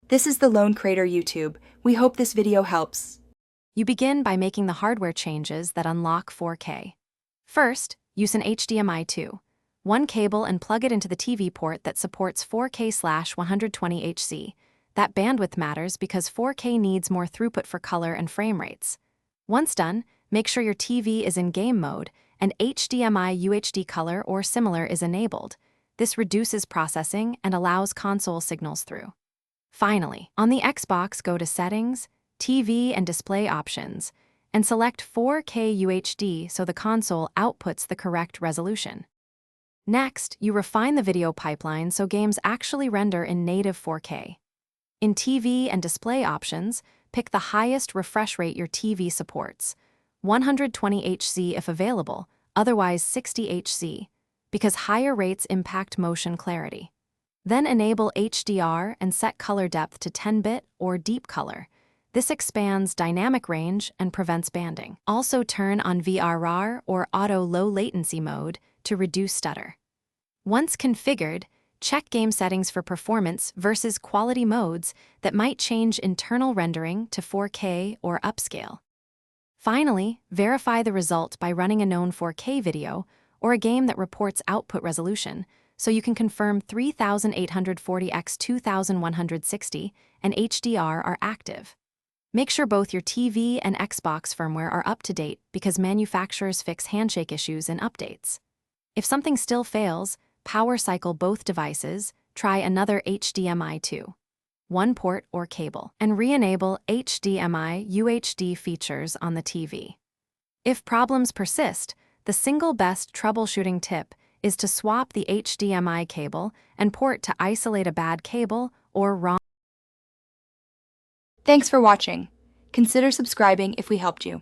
This is the Lone Crater YouTube. We hope this video helps. You begin by making the hardware changes that unlock 4K. First, use an HDMI 2. One cable and plug it into the TV port that supports 4K/120Hz. That bandwidth matters because 4K needs more throughput for color and frame rates. Once done, make sure your TV is in game mode and HDMI UHD color or similar is enabled. This reduces processing and allows console signals through. Finally, on the Xbox, go to Settings, TV and Display Options, and select 4K UHD so the console outputs the correct resolution. Next, you refine the video pipeline so games actually render in native 4K. In TV and Display Options, pick the highest refresh rate your TV supports, 120Hz if available, otherwise 60Hz, because higher rates impact motion clarity. Then enable HDR and set color depth to 10-bit or deep color. This expands dynamic range and prevents banding. Also turn on VRR or auto low latency mode to reduce stutter. Once configured, check game settings for performance versus quality modes that might change internal rendering to 4K or upscale. Finally, verify the result by running a known 4K video or a game that reports output resolution, so you can confirm 3840x2160 and HDR are active. Make sure both your TV and Xbox firmware are up to date because manufacturers fix handshake issues in updates. If something still fails, power cycle both devices, try another HDMI 2. One port or cable, and re-enable HDMI UHD features on the TV. If problems persist, the single best troubleshooting tip is to swap the HDMI cable and port to isolate a bad cable or wrong. Thanks for watching. Consider subscribing if we helped you.